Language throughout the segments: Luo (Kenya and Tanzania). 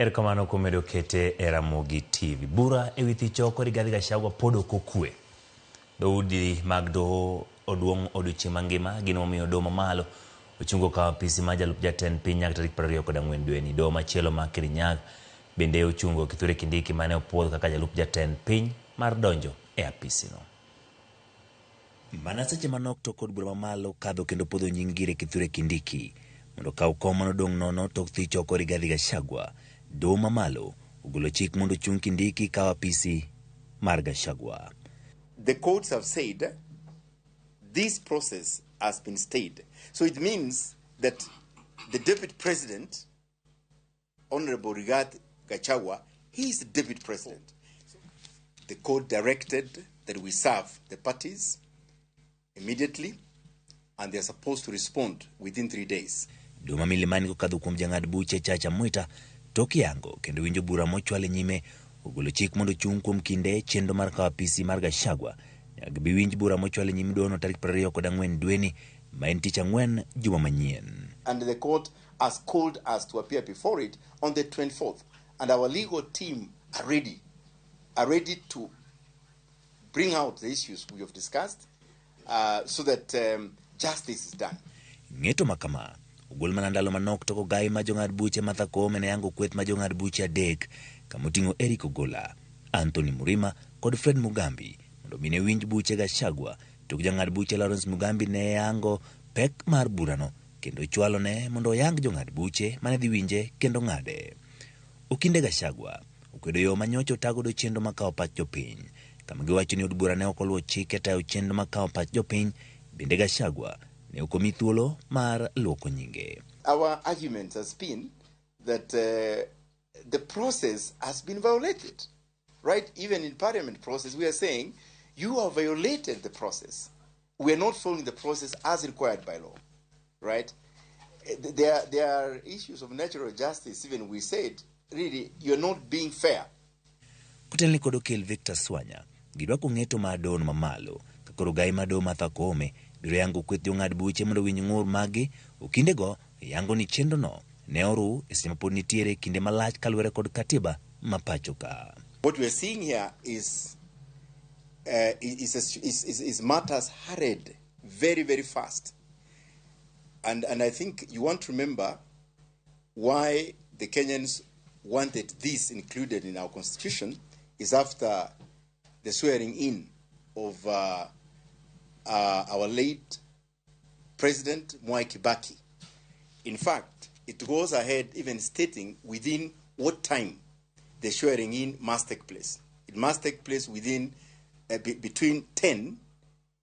Erokamano kuom medo kete e Ramogi TV. Bura e wi thicho Rigathi Gachagua pod ok okwe. Dhoudi mag Doho oduong' odiochieng' mangima gino momiyo Doho mamalo ochungo kawo apisi mar Jalup Jatend piny nyaka tarik 24 dwe ni. Doho machielo ma Kirinyaga bende ochungo Kithure Kindiki mane opuodh kaka Jalup Jatend piny mar donjo e apisino. Mana seche manok to kod bura mamalo kadho kendo podho nying gire Kithure Kindiki mondo kaw kom manodong' nono tok thicho Rigathi Gachagua. Doho mamalo ogolo chik mondo chung Kindiki kawo apisi mar Gachagua. The courts have said this process has been stayed. So it means that the deputy president, Honorable Rigathi Gachagua, he is the deputy president. The court directed that we serve the parties immediately, and they are supposed to respond within 3 days. Duma milimani kokadho kuom jang'ad buche Chacha Mwita tok yango kendo winjo bura mochwal nyime ogolo chik mondo chung kuom kinde chenro mar kawo apisi mar Gachagua nyaka bi winj bura mochwal nyime dono tarik 24 dwe ni ma en tich ang'wen juma manyien. And the court has called us to appear before it on the 24th, and our legal team are ready to bring out the issues we have discussed so that justice is done. Ng'eto makama ogol mana ndalo manok toko gai ma jong'ad buche Martha Koome ne yango kweth ma jong'ad buche adek kamoting'o Eric Ogolla, Anthony Murima kod Fred Mugambi mondo mine winj buche Gachagua. Tok jang'ad buche Lawrence Mugambi ne yango pek mar burano kendo chwalo ne mondo yang jong'ad buche mane dhi winje kendo ng'ade. Okinde Gachagua okwedo yo manyocho tago do chenro makawo pach jopiny kama giwacho ni od bura ne ok oluwo chike tayo chenro makawo pach jopiny. Bende Gachagua ne okomi thuolo mar luoko nyinge. Our argument has been that the process has been violated, right? Even in parliament process, we are saying you have violated the process. We are not following the process as required by law, right? There are issues of natural justice. Even we said, really, you're not being fair. Kutenli kodokel Victor Swanya gidwako ng'eto ma dono mamalo kakoro gai ma do Martha Koome biro yango kweth jong'ad buche mondo winj ng'ur magi. Okindego yango ni chenro no ne oru e seche pod nitiere kinde malach kaluwore kod katiba ma pacho ka. What we are seeing here is matters hurried very, very fast. And I think you want to remember why the Kenyans wanted this included in our constitution is after the swearing in of our late President Mwai Kibaki. In fact, it goes ahead even stating within what time the swearing in must take place. It must take place within between 10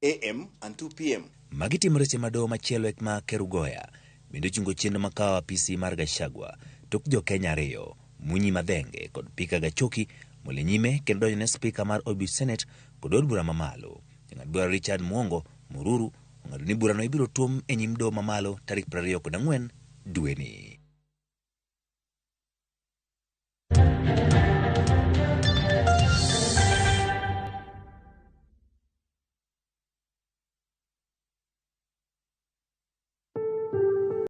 a.m. and 2 p.m. Magitimore seche madoho machielo ek ma Kerugoya bende chungo chenro makawo apisi mar Gachagua tok jo Kenya ariyo Munyi Madhenge kod Pika Gachoki mole nyime kendo donjo ne spika mar OB Senate kod od bura mamalo. Jang'ad bura Richard Mwongo Mururu ong'ado ni burano ibiro tuom e nyim doho mamalo tarik 24 dwe ni.